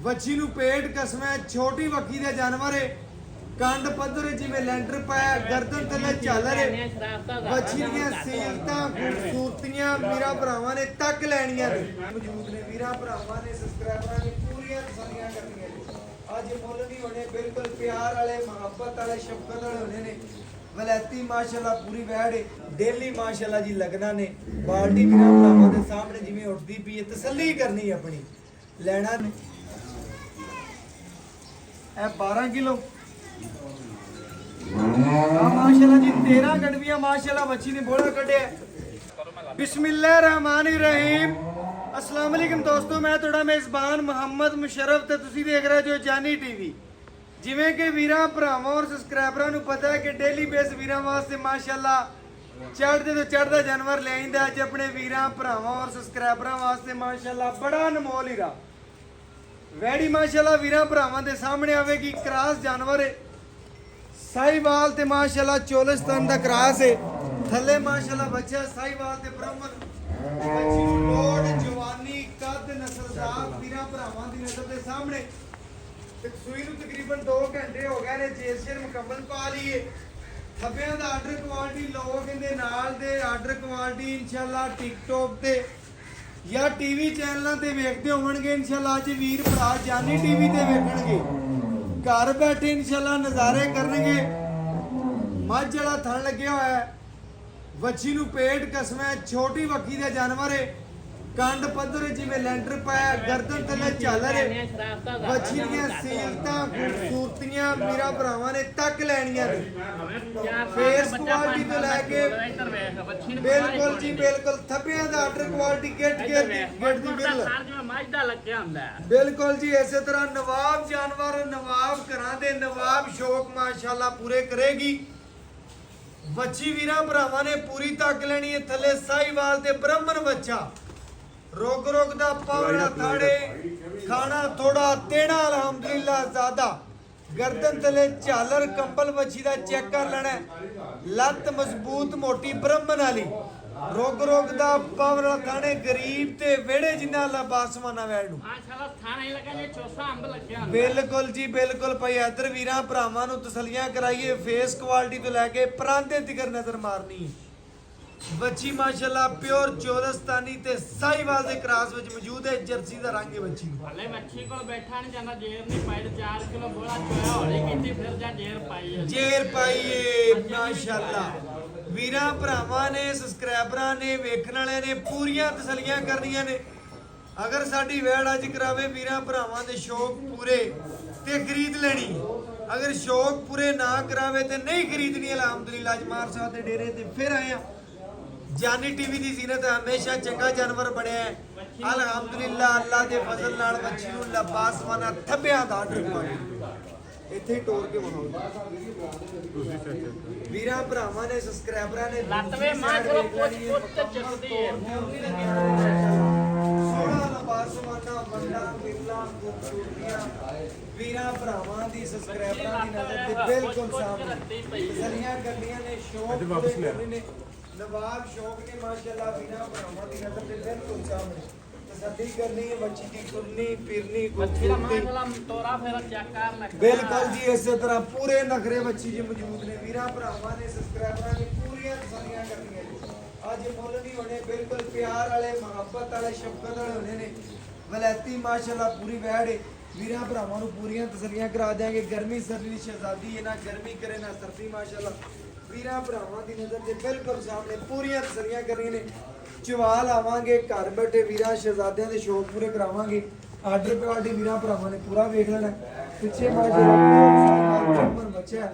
ਵੱਛੀ ਨੂੰ ਪੇਟ ਕਸਮੈ ਛੋਟੀ ਵੱਖੀ ਦੇ ਜਾਨਵਰ ਹੈ। ਕੰਡ ਪੱਧਰ ਜਿਵੇਂ ਲੈਂਟਰ ਪਾਇਆ, ਗਰਦਨ ਥੱਲੇ ਝਾਲਰ ਹੈ। ਵੱਛੀ ਦੀਆਂ ਸੀਲਤਾਂ ਖੂਬਸੂਰਤੀਆਂ ਵੀਰਾਂ ਭਰਾਵਾਂ ਨੇ ਤੱਕ ਲੈਣੀਆਂ ਨੇ। ਮੌਜੂਦ ਨੇ ਵੀਰਾਂ ਭਰਾਵਾਂ ਨੇ ਸਬਸਕ੍ਰਾਈਬਰਾਂ ਨੇ ਪੂਰੀਆਂ ਤਸੱਲੀਆਂ ਕਰਨੀਆਂ ਨੇ। ਅੱਜ ਮੁੱਲ ਨਹੀਂ ਹੋਣੇ, ਬਿਲਕੁਲ ਪਿਆਰ ਵਾਲੇ ਮੁਹੱਬਤ ਵਾਲੇ ਸ਼ਫਕਤ ਵਾਲੇ ਹੋਣੇ ਨੇ। ਵਲੈਤੀ ਮਾਸ਼ਾਅੱਲਾ ਪੂਰੀ ਵੈੜ ਹੈ। ਡੇਲੀ ਮਾਸ਼ਾਅੱਲਾ ਜੀ ਲੱਗਣਾ ਨੇ। ਬਾਲਟੀ ਵੀਰਾਂ ਭਰਾਵਾਂ ਦੇ ਸਾਹਮਣੇ ਜਿਵੇਂ ਉੱਠਦੀ ਪਈ ਹੈ, ਤਸੱਲੀ ਕਰਨੀ ਆਪਣੀ ਲੈਣਾ ਨੇ। ਇਹ 12 ਕਿਲੋ माशाल्लाह जी 13 गड़वियां माशाल्लाह बच्ची ने बोला कटे। बिस्मिल्लाहिर्रहमानिर्रहीम। अस्सलाम वालेकुम दोस्तों, मैं थोड़ा मेज़बान मोहम्मद मुशर्रफ ते तुसी देख रहे जो जानी टीवी। जिवें कि वीरां भरावां और सबसक्राइबरां नूं पता है कि डेली बेस वीरां वास्ते माशाल्लाह चढ़दे तो चढ़दा जानवर ले आइंदा। अज अपने वीरां भरावां और सबसक्राइबरां वास्ते माशाल्लाह बड़ा अनमोल हीरा वैड़ी माशाल्लाह वीरां भरावां दे सामने आवेगी। क्रॉस जानवर है, साहिवाल ते माशाल्लाह चोलिस्तान दा क्रॉस है। थल्ले माशाल्लाह बच्चा साहिवाल ते ब्राह्मण बच्ची लोड जवानी कद नस्लदार वीरां भरावां दी नजर दे सामने। ते सूई नूं तकरीबन 2 घंटे हो गए ने। जेल मुकम्मल पा लईए। थब्बियां दा आर्डर क्वालिटी लोग इहदे नाल दे आर्डर क्वालिटी इंशाल्लाह टिकटॉक ते या टीवी चैनलों ते वेखदे होवणगे। इंशाल्लाह अज वीर भरा जानी टीवी ते वेखणगे। घर बैठे इंशाल्लाह नज़ारे करनगे। मझ जड़ा थन लगे हुआ है, ਵੱਛੀ ਨੂੰ पेट कसमै छोटी वक्की दे जानवर है। कंड पद्धर जिवें लेंटर पाया, गर्दन थल्ले झालर है। ਵੱਛੀ ਦੀਆਂ ਸੀਲਤਾਂ ਖੂਬਸੂਰਤੀਆਂ ਵੀਰਾਂ ਭਰਾਵਾਂ ਨੇ ਤੱਕ ਲੈਣੀਆਂ ਨੇ। ਫੇਸ ਕੁਆਲਿਟੀ ਤੋਂ ਲੈ ਕੇ ਬਿਲਕੁਲ ਜੀ ਬਿਲਕੁਲ ਥੱਬਿਆਂ ਦਾ ਆਰਡਰ ਕੁਆਲਿਟੀ ਗਿੱਟ ਦੀ ਬਿਲ ਬਿਲकुल जी। ਇਸੇ ਤਰ੍ਹਾਂ ਨਵਾਬ ਜਾਨਵਰ ਨਵਾਬ ਘਰਾਂ ਦੇ ਨਵਾਬ ਸ਼ੌਕ ਮਾਸ਼ਾਅੱਲਾ ਪੂਰੇ ਕਰੇਗੀ। ਵੱਛੀ ਵੀਰਾਂ ਭਰਾਵਾਂ ਨੇ ਪੂਰੀ ਤੱਕ ਲੈਣੀ ਹੈ। ਥੱਲੇ ਸਾਹੀਵਾਲ ਤੇ ਬ੍ਰਾਹਮਣ ਬੱਚਾ रोग रोग दा पावड़ा थाड़े खाना थोड़ा तेना अल्हम्दुलिल्लाह ज़्यादा। गर्दन तले झालर कंबल वछी दा चेक कर लेना। लत मजबूत मोटी ब्राह्मण वाली। रोग रोग दा पावड़ा थाने गरीब ते वेड़े जिन्ना अल्लाह बासमाना वैड़ नूं माशाअल्लाह थाने लगा जे चोसा अंब लग्या। बिल्कुल जी बिल्कुल भाई इधर वीरां भरावां नूं तसल्लियां कराइए। फेस क्वालिटी तो लैके परांदे तिकर नजर मारनी है। ਵੱਛੀ ਮਾਸ਼ਾਅੱਲਾ ਪਿਓਰ ਚੋਲਸਤਾਨੀ ਤੇ ਸਾਹੀਵਾਲ ਦੇ ਕ੍ਰਾਸ ਵਿੱਚ ਮੌਜੂਦ ਹੈ। ਜਰਸੀ ਦਾ ਰੰਗ ਹੈ ਵੱਛੀ ਨੂੰ। ਹਲੇ ਵੱਛੀ ਕੋਲ ਬੈਠਾ ਨਹੀਂ ਜਾਂਦਾ। ਜੇਰ ਨਹੀਂ ਪਾਈ 4 ਕਿਲੋ ਬੋਲਾ ਚੋਇਆ ਹੌਲੀ ਕੀਤੀ ਫਿਰ ਜਾਂ ਜੇਰ ਪਾਈ ਹੈ। ਜੇਰ ਪਾਈਏ ਮਾਸ਼ਾਅੱਲਾ। ਵੀਰਾਂ ਭਰਾਵਾਂ ਨੇ ਸਬਸਕ੍ਰਾਈਬਰਾਂ ਨੇ ਵੇਖਣ ਵਾਲਿਆਂ ਨੇ ਪੂਰੀਆਂ ਤਸੱਲੀਆਂ ਕਰਨੀਆਂ ਨੇ। ਅਗਰ ਸਾਡੀ ਵੈੜ ਅੱਜ ਕਰਾਵੇ ਵੀਰਾਂ ਭਰਾਵਾਂ ਦੇ ਸ਼ੌਕ ਪੂਰੇ ਤੇ ਖਰੀਦ ਲੈਣੀ। ਅਗਰ ਸ਼ੌਕ ਪੂਰੇ ਨਾ ਕਰਾਵੇ ਤੇ ਨਹੀਂ ਖਰੀਦਣੀ। ਅਲਹਮਦੁਲਿल्लाह ਅੱਜ ਮਾਰ ਸਾਹਿਬ ਦੇ ਡੇਰੇ ਤੇ ਫਿਰ ਆਏ ਆ। जानी टीवी की जीनत हमेशा चंगा जानवर बनया है। अल्हम्दुलिल्लाह अल्लाह के फजल नाल वच्छी नूं लबासमाना थब्बियां दा आर्डर इत्थे टोर के बनाओ। वीरां भरावां ने सब्सक्राइबरां ने लतवे मां चलो पुੱਤ ਚੱਕਦੀ ਹੈ। सोना लबासमाना वंडा मिलना खूबसूरतियां वीरां भरावां दी सब्सक्राइबरां दी नजर ते बिल्कुल सामने तसल्लियां करनियां ने। शौक पूरे करने ने। नवाब शौक ने माशाअल्लाह वीरां भरावां दी नजर ते बिल्कुल सामने तसल्ली करनी है। बच्ची की कुरनी फिरनी खूबसूरती तोरा फेरा चेक कर ले। बिल्कुल जी इस तरह पूरे नखरे बच्ची जी मौजूद ने। वीरां भरावां ने सब्सक्राइबरां ने पूरीਆਂ तसल्लियां करनियां ने। ਅੱਜ ਮੁੱਲ नहीं होने, बिल्कुल प्यार वाले मुहब्बत वाले शफकत वाले होने ने। वलैती माशाअल्लाह पूरी वैड़ है। वीरां भरावां नूं पूरीਆਂ तसल्लियां करा देंगे। गर्मी सर्दी दी शहजादी है, ना गर्मी करे ना सर्दी माशाअल्लाह। ਵੀਰਾਂ ਭਰਾਵਾਂ ਦੀ ਨਜ਼ਰ ਦੇ ਬਿਲਕੁਲ ਸਾਹਮਣੇ ਪੂਰੀਆਂ ਤਸੱਲੀਆਂ ਕਰਨੀਆਂ ਨੇ। ਚਵਾ ਲਾਵਾਂਗੇ ਘਰ ਬੈਠੇ ਵੀਰਾਂ ਸ਼ਹਿਜ਼ਾਦਿਆਂ ਦੇ ਸ਼ੌਕ ਪੂਰੇ ਕਰਾਵਾਂਗੇ। ਆਰਡਰ ਕੁਆਲਿਟੀ ਵੀਰਾਂ ਭਰਾਵਾਂ ਨੇ ਪੂਰਾ ਵੇਖ ਲੈਣਾ। ਪਿੱਛੇ ਮਾਸ਼ਾਅੱਲਾ ਬੱਚਾ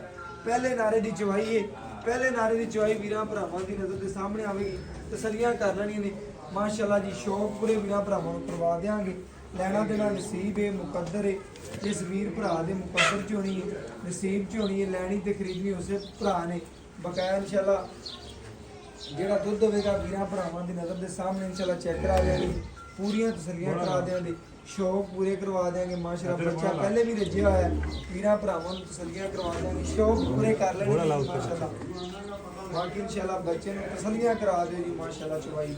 ਪਹਿਲੇ ਨਾਰੇ ਦੀ ਚਵਾਈ ਹੈ। ਪਹਿਲੇ ਨਾਰੇ ਦੀ ਚਵਾਈ ਵੀਰਾਂ ਭਰਾਵਾਂ ਦੀ ਨਜ਼ਰ ਦੇ ਸਾਹਮਣੇ ਆਵੇਗੀ। ਤਸੱਲੀਆਂ ਕਰ ਲੈਣੀਆਂ ਨੇ ਮਾਸ਼ਾਅੱਲਾ ਜੀ। ਸ਼ੌਕ ਪੂਰੇ ਵੀਰਾਂ ਭਰਾਵਾਂ ਨੂੰ ਕਰਵਾ ਦੇਵਾਂਗੇ। ਲੈਣਾ ਦੇਣਾ ਨਸੀਬ ਹੈ, ਮੁਕੱਦਰ ਹੈ। ਜਿਸ ਵੀਰ ਭਰਾ ਦੇ ਮੁਕੱਦਰ ਚ ਹੋਣੀ ਹੈ, ਨਸੀਬ ਚ ਹੋਣੀ ਹੈ। ਲੈਣੀ ਤੇ ਖਰੀਦਣੀ ਉਸੇ ਭਰਾ ਨੇ ਬਕਾਇਆ इंशाल्लाह ਜਿਹੜਾ ਦੁੱਧ ਹੋਵੇਗਾ ਵੀਰਾਂ ਭਰਾਵਾਂ ਦੀ ਨਜ਼ਰ ਦੇ ਸਾਹਮਣੇ इंशाल्लाह ਚੈੱਕ ਕਰਾ ਦੇਣਗੇ। ਪੂਰੀਆਂ ਤਸੱਲੀਆਂ ਕਰਾ ਦੇਣਗੇ। ਸ਼ੌਕ ਪੂਰੇ ਕਰਵਾ ਦੇਣਗੇ ਮਾਸ਼ਾਅੱਲਾ। ਬੱਚਾ ਪਹਿਲੇ ਵੀ ਰੱਜਿਆ ਹੋਇਆ ਵੀਰਾਂ ਭਰਾਵਾਂ ਨੂੰ ਤਸੱਲੀਆਂ ਕਰਵਾ ਦੇਣਗੇ। ਸ਼ੌਕ ਪੂਰੇ ਕਰ ਲੈਣਗੇ ਮਾਸ਼ਾਅੱਲਾ। ਬਾਕੀ इंशाल्लाह ਬੱਚੇ ਨੂੰ ਤਸੱਲੀਆਂ ਕਰਾ ਦਿਓ ਜੀ ਮਾਸ਼ਾਅੱਲਾ। ਚਵਾਈ ਦੀ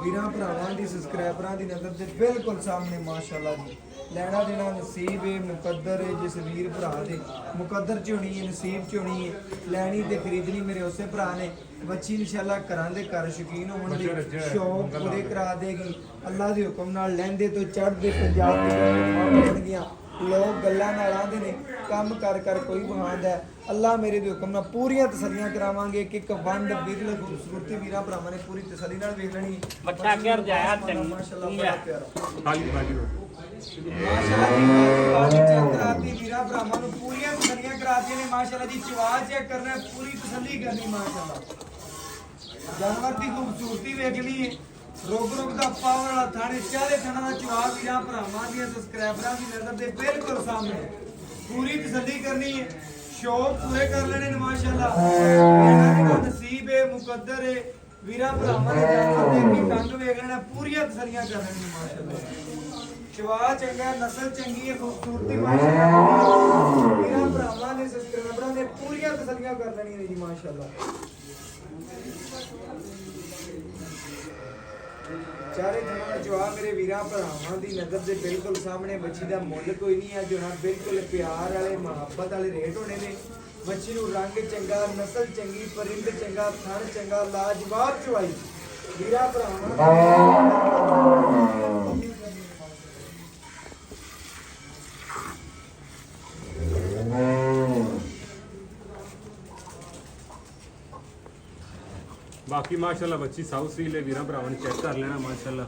ਵੀਰਾਂ ਭਰਾਵਾਂ ਦੀ ਸਬਸਕ੍ਰਾਈਬਰਾਂ ਦੀ ਨਜ਼ਰ ਦੇ ਬਿਲਕੁਲ ਸਾਹਮਣੇ ਮਾਸ਼ਾਅੱਲਾ ਜੀ। ਲੈਣਾ ਦੇਣਾ ਨਸੀਬ ਹੈ, ਮੁਕੱਦਰ ਹੈ। ਜਿਸ ਵੀਰ ਭਰਾ ਦੇ ਮੁਕੱਦਰ ਚ ਹੋਣੀ ਹੈ, ਨਸੀਬ ਚ ਹੋਣੀ ਹੈ, ਲੈਣੀ ਤੇ ਖਰੀਦਣੀ ਮੇਰੇ ਉਸੇ ਭਰਾ ਨੇ। ਬੱਚੀ ਇਨਸ਼ਾਅੱਲਾ ਘਰਾਂ ਦੇ ਘਰ ਸ਼ੌਕੀਨ ਹੋਣਗੇ, ਸ਼ੌਕ ਪੂਰੇ ਕਰਾ ਦੇਗੀ। ਅੱਲਾ ਦੇ ਹੁਕਮ ਨਾਲ ਲਹਿੰਦੇ ਤੋਂ ਚੜ੍ਹਦੇ ਪੰਜਾਬ ਦੇ ਹੋਣਗੀਆਂ। ਲੋਕ ਗੱਲਾਂ ਨਾਲ ਆਉਂਦੇ ਨੇ, ਕੰਮ ਕਰ ਕਰ ਕੋਈ ਬਹਾਂਦਾ ਹੈ। ਅੱਲਾ ਮੇਰੇ ਦੇ ਹੁਕਮ ਨਾਲ ਪੂਰੀਆਂ ਤਸੱਲੀਆਂ ਕਰਾਵਾਂਗੇ ਕਿ ਇੱਕ ਵੰਡ ਬਿਰਲ ਖੂਬਸੂਰਤੀ ਵੀਰਾਂ ਭਰਾਵਾਂ ਨੇ ਪੂਰੀ ਤਸੱਲੀ ਨਾਲ ਵੇਖ ਲੈਣੀ। ਬੱਚਾ ਘਰ ਜਾਇਆ ਮਾਸ਼ਾਅੱਲਾ ਬੜਾ ਪਿਆਰਾ ਹਾਂਜੀ ਬਾਜੀ ਮਾਸ਼ਾਅੱਲਾ ਜੀ। ਬਾਜੀ ਚੈੱਕ ਕਰਾਤੀ ਵੀਰਾਂ ਭਰਾਵਾਂ ਨੂੰ, ਪੂਰੀਆਂ ਤਸੱਲੀਆਂ ਕਰਾਤੀਆਂ ਨੇ ਮਾਸ਼ਾਅੱਲਾ ਜੀ। ਚਵਾ ਚੈੱਕ ਕਰਨਾ ਹੈ, ਪੂਰੀ ਤਸੱਲੀ ਕਰਨੀ ਮਾਸ਼ਾਅੱਲਾ। ਜਾਨਵਰ ਦੀ ਖੂਬਸੂਰਤੀ ਵੇਖਣੀ ਹੈ, ਰੋਗ ਦਾ ਪਾਵਰ ਵਾਲਾ ਥਾਣੇ ਚਾਰੇ ਥਾਣਾ ਦਾ ਜਵਾਬ ਵੀਰਾਂ ਭਰਾਵਾਂ ਦੀਆਂ ਸਬਸਕ੍ਰਾਈਬਰਾਂ ਦੀ ਨਜ਼ਰ ਦੇ ਬਿਲਕੁਲ ਸਾਹਮਣੇ। ਪੂਰੀ ਤਸੱਲੀ ਕਰਨੀ ਹੈ, ਸ਼ੌਕ ਪੂਰੇ ਕਰ ਲੈਣੇ ਨੇ ਮਾਸ਼ਾਅੱਲਾ। ਇਹਨਾਂ ਦਾ ਨਸੀਬ ਹੈ, ਮੁਕੱਦਰ ਹੈ। ਵੀਰਾਂ ਭਰਾਵਾਂ ਨੇ ਜਾਨਵਰ ਦੇ ਅੱਗੇ ਕੰਗ ਵੇਖ ਲੈਣਾ, ਪੂਰੀਆਂ ਤਸੱਲੀਆਂ ਕਰ ਲੈਣੀਆਂ ਮਾਸ਼ਾਅੱਲਾ। ਚਵਾ ਚੰਗਾ, ਨਸਲ ਚੰਗੀ ਹੈ, ਖੂਬਸੂਰਤੀ ਮਾਸ਼ਾਅੱਲਾ। ਵੀਰਾਂ ਭਰਾਵਾਂ ਨੇ ਸਬਸਕ੍ਰਾਈਬਰਾਂ ਨੇ ਪੂਰੀਆਂ ਤਸੱਲੀਆਂ ਕਰ ਲੈਣੀਆਂ ਨੇ ਜੀ ਮਾਸ਼ਾਅੱਲਾ। ਚਾਰੇ ਥਾਂ ਦਾ ਜਵਾਬ ਮੇਰੇ ਵੀਰਾਂ ਭਰਾਵਾਂ ਦੀ ਨਜ਼ਰ ਦੇ ਬਿਲਕੁਲ ਸਾਹਮਣੇ। ਬੱਚੀ ਦਾ ਮੁੱਲ ਕੋਈ ਨਹੀਂ ਹੈ, ਜੋ ਨਾ ਬਿਲਕੁਲ ਪਿਆਰ ਵਾਲੇ ਮੁਹੱਬਤ ਵਾਲੇ ਰੇਟ ਹੋਣੇ ਨੇ। ਬੱਚੀ ਨੂੰ ਰੰਗ ਚੰਗਾ, ਨਸਲ ਚੰਗੀ, ਪਰਿੰਦ ਚੰਗਾ, ਥਣ ਚੰਗਾ, ਲਾਜਵਾਬ ਚਵਾਈ ਵੀਰਾਂ ਭਰਾਵਾਂ। ਬਾਕੀ ਮਾਸ਼ਾਅੱਲਾ ਬੱਚੀ ਸਾਊਥ ਸੀ ਲੈ ਵੀਰਾਂ ਭਰਾਵਾਂ ਨੇ ਚੈੱਕ ਕਰ ਲੈਣਾ ਮਾਸ਼ਾਅੱਲਾ।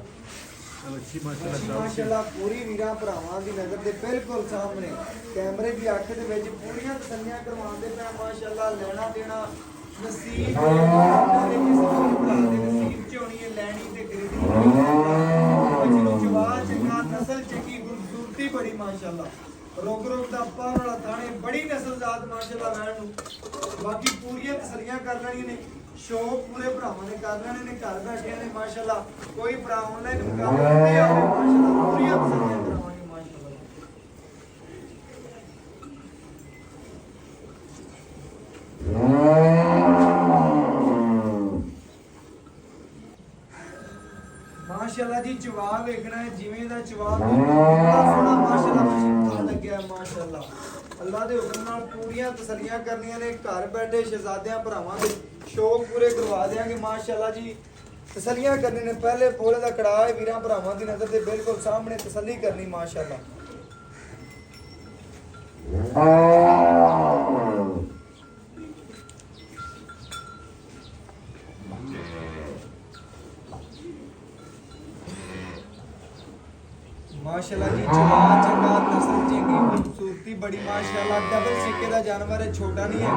ਬੱਚੀ ਮਾਸ਼ਾਅੱਲਾ ਸਾਊਥ ਮਾਸ਼ਾਅੱਲਾ ਪੂਰੀ ਵੀਰਾਂ ਭਰਾਵਾਂ ਦੀ ਨਜ਼ਰ ਦੇ ਬਿਲਕੁਲ ਸਾਹਮਣੇ। ਕੈਮਰੇ ਦੀ ਅੱਖ ਦੇ ਵਿੱਚ ਪੂਰੀਆਂ ਤਸੱਲੀਆਂ ਕਰਵਾਉਂਦੇ ਪਏ ਮਾਸ਼ਾਅੱਲਾ। ਲੈਣਾ ਦੇਣਾ ਨਸੀਬ ਉਹਨਾਂ ਦੇ ਕਿਸੇ ਭਰਾ ਦੇ ਨਸੀਬ ਚ ਹੋਣੀ ਹੈ, ਲੈਣੀ ਤੇ ਖਰੀਦਣੀ। ਬੱਚੀ ਨੂੰ ਜਵਾਬ ਚੰਗਾ, ਨਸਲ ਚੰਗੀ, ਖੂਬਸੂਰਤੀ ਬੜੀ ਮਾਸ਼ਾਅੱਲਾ। ਰੋਗ ਦਾ ਪਾਵਰ ਵਾਲਾ ਥਾਣੇ ਬੜੀ ਨਸਲਜ਼ਾਤ ਮਾਸ਼ਾਅੱਲਾ ਲੈਣ ਨੂੰ। ਬਾਕੀ ਪੂਰੀਆਂ ਤਸੱਲੀਆਂ ਕਰ ਲੈਣੀਆਂ ਨੇ, ਸ਼ੌਕ ਪੂਰੇ ਭਰਾਵਾਂ ਨੇ ਕਰ ਲੈਣੇ ਨੇ। ਘਰ ਬੈਠਿਆਂ ਨੇ ਮਾਸ਼ਾਅੱਲਾ ਕੋਈ ਭਰਾ ਆਨਲਾਈਨ ਮੁਕਾਬਲਾ ਨਹੀਂ ਆਵੇ ਮਾਸ਼ਾਅੱਲਾ। ਪੂਰੀਆਂ ਤਸੱਲੀਆਂ ਕਰਾਵਾਂਗੇ ਮਾਸ਼ਾਅੱਲਾ। ਮਾਸ਼ਾਅੱਲਾ ਜੀ ਜਵਾਬ ਵੇਖਣਾ ਹੈ, ਜਿਵੇਂ ਦਾ ਜਵਾਬ ਬੜਾ ਸੋਹਣਾ ਮਾਸ਼ਾਅੱਲਾ ਮਸ਼ੀਨ ਲੱਗਿਆ ਮਾਸ਼ਾਅੱਲਾ। ਅੱਲਾ ਦੇ ਹੁਕਮ ਨਾਲ ਪੂਰੀਆਂ ਤਸੱਲੀਆਂ ਕਰਨੀਆਂ ਨੇ। ਘਰ ਬੈਠੇ ਸ਼ਹਿਜ਼ਾਦਿਆਂ ਭਰਾਵਾਂ ਦੇ ਸ਼ੌਕ ਪੂਰੇ ਕਰਵਾ ਦੇਾਂਗੇ ਮਾਸ਼ਾਅੱਲਾ ਜੀ। ਤਸੱਲੀਆਂ ਕਰਨੀ ਨੇ, ਪਹਿਲੇ ਪੋਲੇ ਦਾ ਕੜਾਹ ਹੈ ਵੀਰਾਂ ਭਰਾਵਾਂ ਦੀ ਨਜ਼ਰ ਦੇ ਬਿਲਕੁਲ ਸਾਹਮਣੇ। ਤਸੱਲੀ ਕਰਨੀ ਮਾਸ਼ਾਅੱਲਾ। माशाल्लाह जी जवान चंगा, नस्ल चंगी, खूबसूरती बड़ी माशाल्लाह। डबल सिक्के का जानवर है, छोटा नहीं है।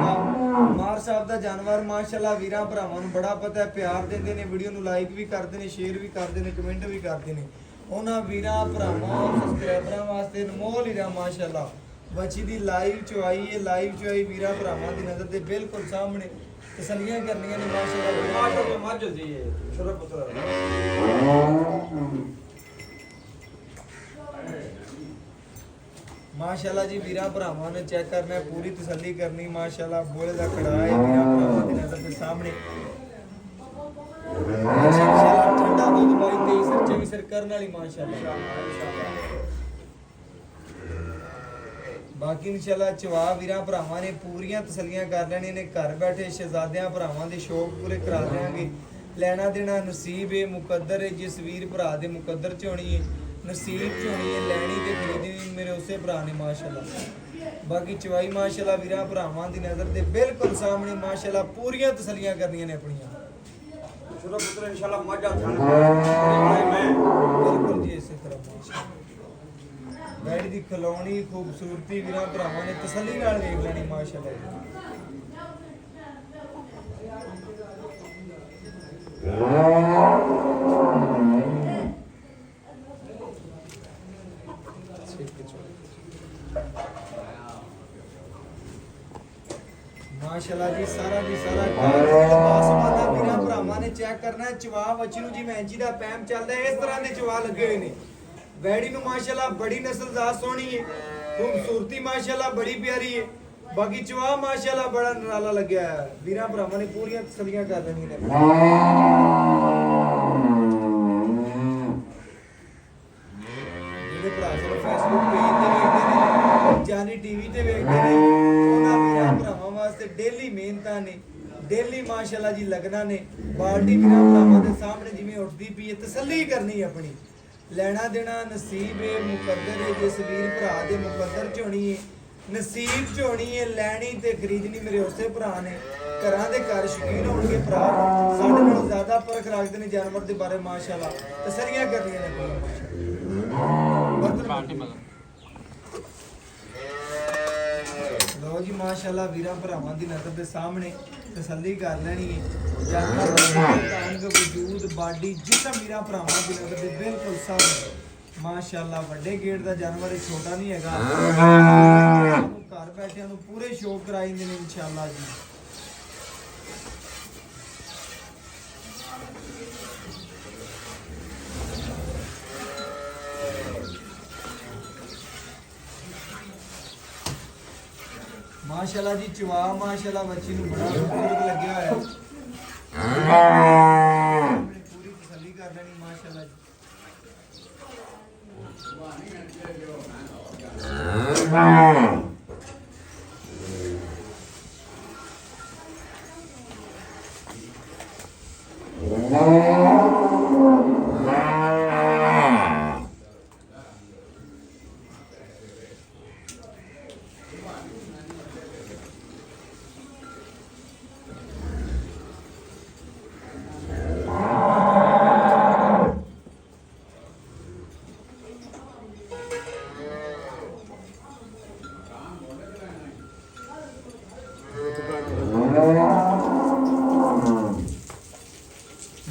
मार साहब का जानवर माशाल्लाह वीरां भरावां नूं बड़ा पता है, प्यार देंदे ने, वीडियो नूं लाइक भी करते हैं, शेयर भी करते हैं, कमेंट भी करते हैं। उन्हां वीरां भरावां सबसक्राइबरां वास्ते अनमोल हीरा माशाल्लाह। बच्ची दी लाइव चुआई है, लाइव चुआई वीरां भरावां दी नज़र दे बिल्कुल सामने। तसल्लियां करनियां ने माशाल्लाह। मज होती है छोटा पुत्र माशाल्लाह जी वीरां भरावां ने चेक करना है, पूरी तसल्ली करनी माशाल्लाह। बोले दा खड़ा है वीरां भरावां दी नज़र दे सामने। माशाल्लाह ठंडा दूध बाई 23 सिर 24 सिर करने वाली माशाल्लाह। बाकी इंशाल्लाह चवा वीरां भरावां ने पूरियां तसल्लियां कर लेने ने। घर बैठे शहजादियां भरावां दे शौक पूरे करा देंगे। लेना देना नसीब है, मुकद्दर है। जिस वीर भरा दे मुकद्दर च होनी है, नसीब च होनी है, लैनी ते खरीदनी मेरे उसे भरा ने माशाल्लाह। बाकी चवाई माशाल्लाह वीरां भरावां दी नज़र दे बिल्कुल सामने माशाल्लाह। पूरियां तसल्लियां करनियां ने अपनियां। छोटा पुत्र इंशाल्लाह मज मैं बिल्कुल जी इसी तरह माशाल्लाह। बैठ दी खलौनी खूबसूरती वीरां भरावां ने तसल्ली नाल देख लेनी माशाल्लाह। माशाल्लाह जी सारा दी सारा बासमादा वीरां भरावां ने चेक करना है। चवा बच्ची नूं जिवें इंची दा पैम चलदा है, इस तरह दे चवा लगे हुए ने। वैड़ी नूं माशाल्लाह बड़ी नस्लदार सोहनी है, खूबसूरती माशाल्लाह बड़ी प्यारी है। बाकी चवा माशाल्लाह बड़ा नराला लग्या है। वीरां भरावां ने पूरियां तसल्लियां कर लेनियां ने। ਮਾਸ਼ਾਅੱਲਾ ਜੀ ਲੱਗਣਾ ਨੇ ਬਾਲਟੀ ਵੀਰਾਂ ਭਰਾਵਾਂ ਦੇ ਸਾਹਮਣੇ ਜਿਵੇਂ ਉੱਠਦੀ ਪਈ ਹੈ ਤਸੱਲੀ ਕਰਨੀ ਆਪਣੀ ਲੈਣਾ ਦੇਣਾ ਨਸੀਬ ਹੈ ਮੁਕੱਦਰ ਹੈ ਜਿਸ ਵੀਰ ਭਰਾ ਦੇ ਮੁਕੱਦਰ ਚ ਹੋਣੀ ਹੈ ਨਸੀਬ ਚ ਹੋਣੀ ਹੈ ਲੈਣੀ ਤੇ ਖਰੀਦਣੀ ਮੇਰੇ ਉਸੇ ਭਰਾ ਨੇ ਘਰਾਂ ਦੇ ਘਰ ਸ਼ੌਕੀਨ ਹੋਣਗੇ ਭਰਾ ਸਾਡੇ ਨਾਲੋਂ ਜ਼ਿਆਦਾ ਪਰਖ ਰੱਖਦੇ ਨੇ ਜਾਨਵਰ ਦੇ ਬਾਰੇ ਮਾਸ਼ਾਅੱਲਾ ਤਸੱਲੀਆਂ ਕਰਨੀਆਂ ਨੇ ਪਾਰਟੀ ਮਗਰ ਲੋ ਜੀ ਮਾਸ਼ਾਅੱਲਾ ਵੀਰਾਂ ਭਰਾਵਾਂ ਦੀ ਨਜ਼ਰ ਦੇ ਸਾਹਮਣੇ ਤਸੱਲੀ ਕਰ ਲੈਣੀ ਹੈ ਜਾਨਵਰ ਦਾ ਰੰਗ ਵਜੂਦ ਬਾਡੀ ਜਿਸਮ ਵੀਰਾਂ ਭਰਾਵਾਂ ਦੀ ਨਜ਼ਰ ਦੇ ਬਿਲਕੁਲ ਸਾਹਮਣੇ ਮਾਸ਼ਾਅੱਲਾ ਵੱਡੇ ਗੇਟ ਦਾ ਜਾਨਵਰ ਇਹ ਛੋਟਾ ਨਹੀਂ ਹੈਗਾ ਘਰ ਬੈਠਿਆਂ ਨੂੰ ਪੂਰੇ ਸ਼ੌਕ ਕਰਾਈਂਦੇ ਨੇ ਇਨਸ਼ਾਅੱਲਾ ਜੀ माशाल्लाह जी चवा माशाल्लाह बच्ची ਨੂੰ ਬੜਾ ਖੂਬਸੂਰਤ ਲੱਗਿਆ ਹੋਇਆ ਪੂਰੀ ਤਸੱਲੀ ਕਰ ਲੈਣੀ ਮਾਸ਼ਾਅੱਲਾ ਜੀ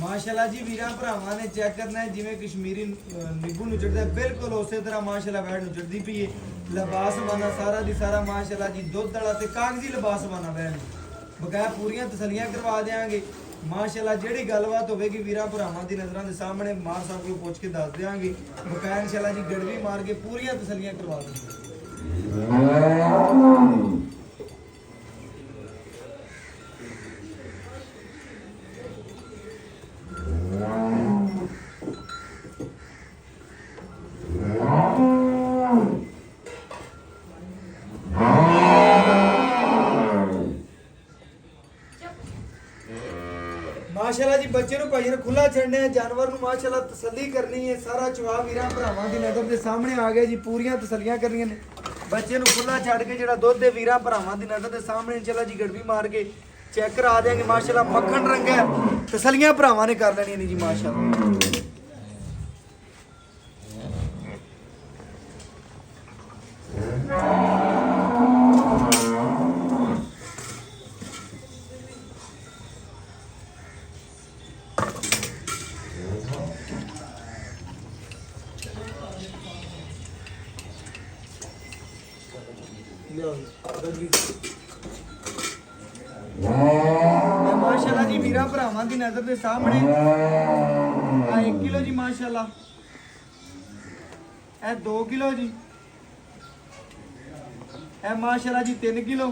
माशाल्लाह जी वीरा भरावां ने चेक करना है जिवें कश्मीरी नींबू नु चढ़दा बिल्कुल उसे तरह माशाल्लाह वैड़ नु चढ़दी पई है लिबास बना सारा दी सारा माशाल्लाह जी दुध वाला ते कागजी लिबास बना वैड़ बकाया पूरियां तसल्लियां करवा देंगे माशाल्लाह जेड़ी गलबात होवेगी वीरा भरावां दी नज़रां दे सामने मार साहब को पूछ के दस देंगे बकाया इंशाल्लाह जी गड़वी मार के पूरियां तसल्लियां करवा देंगे माशाल्लाह जी बच्चे नु भाई ने खुला छड़ने है जानवर नु माशाल्लाह तसल्ली करनी है सारा चवा वीरा भरावां दी नज़र दे सामने आ गया जी पूरियां तसल्लियां करनियां ने बच्चे नु खुला छड़ के जेड़ा दुध दे वीरा भरावां दी नज़र दे सामने इंशाल्लाह जी गड़वी मार के चेक करा देंगे माशाल्लाह मक्खन रंग है तसल्लियां भरावां ने कर लेनी है जी माशाल्लाह माशाल्लाह जी वीरा भरावां दी नज़र दे सामने 1 किलो जी माशाल्लाह ए 2 किलो जी ए माशाल्लाह जी 3 किलो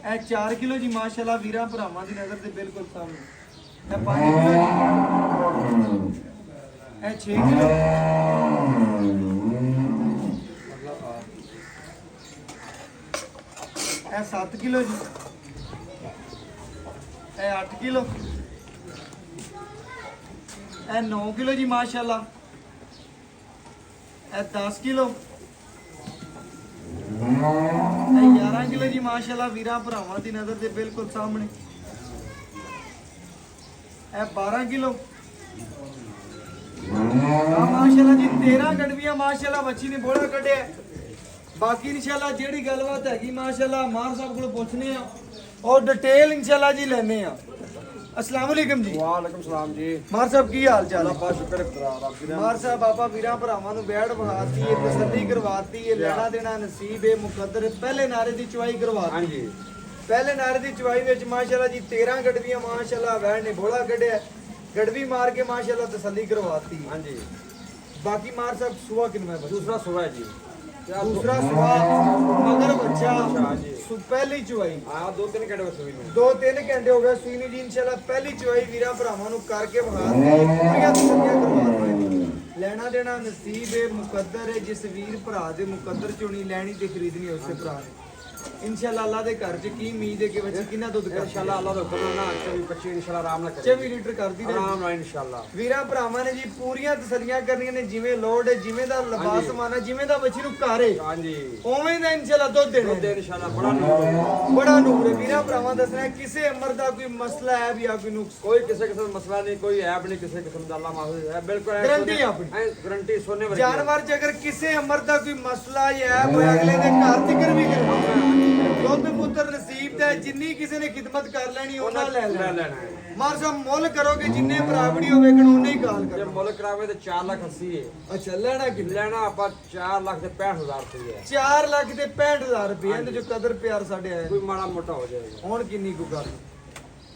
ए 4 किलो जी माशाल्लाह वीरा भरावां दी नज़र दे बिल्कुल सामने ए 5 किलो जी ए 6 किलो ए 7 किलो जी ए 8 किलो ए 9 किलो जी माशाल्लाह ए 10 किलो ए 11 किलो जी माशाल्लाह वीरा भरावां दी नज़र दे बिल्कुल सामने ए 12 किलो माशाल्लाह जी 13 गड़वियां माशाल्लाह बच्ची ने बोला कढ़िया बाकी इंशाल्लाह जेड़ी गलबात हैगी माशाल्लाह मार साहब को पूछने आ और डिटेल इंशाल्लाह जी लेने आ अस्सलाम वालेकुम जी वालेकुम सलाम जी मार साहब की हाल चाल अल्लाह पाक शुक्र है खुदा रब दी मार साहब आपा वीरा भरावां नु बैठ बहाती है तसल्ली करवाती है लेना देना नसीब है मुकद्दर पहले नारे दी चुवाई करवाती हां जी पहले नारे दी चुवाई विच माशाल्लाह जी 13 गड़वियां माशाल्लाह वैड़ ने बोला कढ़िया गड़वी मार के माशाल्लाह तसल्ली करवाती हां जी बाकी मार साहब सुबह किनवा दूसरा सुबह है जी दूसरा सुबह मगर बच्चा जी पहली चुवाई हां 2-3 घंटे बस हुई में 2-3 घंटे हो गए सुई नु जी इंशाल्लाह पहली चुवाई वीरा भरावां नु करके बहा दी पूरीਆਂ तसल्लियां करवा दी ਲੈਣਾ ਦੇਣਾ ਨਸੀਬ ਹੈ ਮੁਕੱਦਰ ਹੈ ਜਿਸ ਵੀਰ ਭਰਾ ਦੇ ਮੁਕੱਦਰ ਚੋਂ ਨਹੀਂ ਲੈਣੀ ਤੇ ਖਰੀਦਣੀ ਉਸੇ ਭਰਾ ਨੇ ਇਨਸ਼ਾਅੱਲਾ ਅੱਲਾ ਦੇ ਘਰ 'ਚ ਕੀ ਉਮੀਦ ਹੈ ਕਿ ਬੱਚੀ ਕਿੰਨਾ ਦੁੱਧ ਕਰ इंशाल्लाह अल्लाह का हुक्म है ना 24-25 इंशाल्लाह आराम ना करें 24 ਲੀਟਰ ਕਰਦੀ ਰਹੇ आराम ना इंशाल्लाह ਵੀਰਾਂ ਭਰਾਵਾਂ ਨੇ ਜੀ ਪੂਰੀਆਂ ਤਸੱਲੀਆਂ ਕਰਨੀਆਂ ਨੇ ਜਿਵੇਂ ਲੋੜ ਹੈ ਜਿਵੇਂ ਦਾ ਲਿਬਾਸ ਮਾਨਾ ਜਿਵੇਂ ਦਾ ਬੱਚੀ ਨੂੰ ਘਰ ਹੈ हाँ जी ਉਵੇਂ ਦਾ ਇਨਸ਼ਾਅੱਲਾ ਦੁੱਧ ਦੇਣਾ दे इंशाल्लाह बड़ा नूर है ਬੜਾ ਨੂਰ ਹੈ ਵੀਰਾਂ ਭਰਾਵਾਂ ਦੱਸਣਾ ਹੈ, ਕਿਸੇ ਉਮਰ ਦਾ ਕੋਈ ਮਸਲਾ ਹੈ ਜਾਂ ਕੋਈ ਨੁਕਸ कोई किसी किस्म का मसला नहीं कोई ऐप नहीं किसी किस्म का अल्लाह महफूज है बिल्कुल गारंटी है अपनी। गारंटी सोने वाली ਜਾਨਵਰ 'ਚ ਅਗਰ ਕਿਸੇ ਉਮਰ ਦਾ ਕੋਈ ਮਸਲਾ ਜਾਂ ਕੋਈ ਅਗਲੇ ਦੇ ਘਰ ਜ਼ਿਕਰ ਵੀ ਕਰੇ ਦੁੱਧ ਪੁੱਤਰ ਨਸੀਬ ਦਾ ਹੈ, ਜਿੰਨੀ ਕਿਸੇ ਨੇ ਖਿਦਮਤ ਕਰ ਲੈਣੀ ਉਹਨਾਂ ਲੈ ले ਲੈਣਾ लेना है ਮਾਰ ਸਾਹਿਬ ਮੁੱਲ ਕਰੋਗੇ ਜਿੰਨੇ ਭਰਾ ਵੀਡੀਓ ਵੇਖਣ ਉਹਨੇ ਹੀ ਕਾਲ जब ਕਰੋ मुल्क करावे तो 4,80,000 है ਅੱਛਾ ਲੈਣਾ ਕਿੰਨਾ लेना आप 4,65,000 रुपये है 4 ਲੱਖ ਤੇ 65000 ਰੁਪਏ ਇਹਦੇ ਜੋ ਕਦਰ ਪਿਆਰ ਸਾਡੇ ਆਏ कोई माड़ा मोटा हो जाएगा ਹੁਣ ਕਿੰਨੀ ਕੁ ਕਰ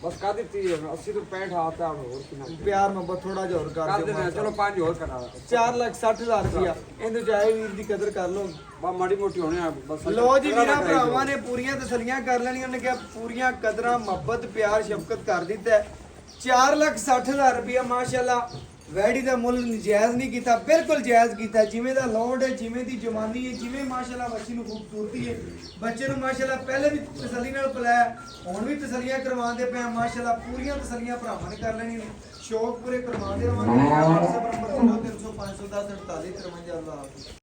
बस कर देती है 80 तो 65 आता है और कितना ਪਿਆਰ ਮੁਹੱਬਤ ਥੋੜਾ ਜਿਹਾ ਹੋਰ ਕਰ कर ਦਿਓ देना चलो 5 और करा 4,60,000 ਰੁਪਇਆ ਇਹਦੇ ਚ ਆਏ ਵੀਰ ਦੀ ਕਦਰ ਕਰ ਲਓ बस माड़ी मोटी होने हैं बस ਲੋ ਜੀ ਵੀਰਾਂ ਭਰਾਵਾਂ ਨੇ ਪੂਰੀਆਂ ਤਸੱਲੀਆਂ ਕਰ ਲੈਣੀਆਂ ਉਹਨੇ ਕਿਹਾ ਪੂਰੀਆਂ ਕਦਰਾਂ ਮੁਹੱਬਤ ਪਿਆਰ ਸ਼ਫਕਤ ਕਰ ਦਿੱਤਾ ਹੈ। 4,60,000 ਰੁਪਇਆ ਮਾਸ਼ਾਅੱਲਾ ਵੈੜੀ ਦਾ ਮੁੱਲ ਨਜਾਇਜ਼ ਨਹੀਂ ਕੀਤਾ ਬਿਲਕੁਲ ਜਾਇਜ਼ ਕੀਤਾ ਜਿਵੇਂ ਦਾ ਲੋਡ ਹੈ ਜਿਵੇਂ ਦੀ ਜਵਾਨੀ ਹੈ ਜਿਵੇਂ ਮਾਸ਼ਾਅੱਲਾ ਬੱਚੀ ਨੂੰ ਖੂਬਸੂਰਤੀ ਹੈ ਬੱਚੇ ਨੂੰ ਮਾਸ਼ਾਅੱਲਾ ਪਹਿਲੇ ਵੀ ਤਸੱਲੀ ਨਾਲ ਪਿਲਾਇਆ ਹੁਣ ਵੀ ਤਸੱਲੀਆਂ ਕਰਵਾਉਂਦੇ ਪਏ ਆ ਮਾਸ਼ਾਅੱਲਾ ਪੂਰੀਆਂ ਤਸੱਲੀਆਂ ਭਰਾਵਾਂ ਨੇ ਕਰ ਲੈਣੀਆਂ ਨੇ ਸ਼ੌਕ ਪੂਰੇ ਕਰਵਾਉਂਦੇ ਰਵਾਂਗੇ WhatsApp ਨੰਬਰ 0300 510 48 53 ਅੱਲਾਹ ਹਾਫਿਜ਼।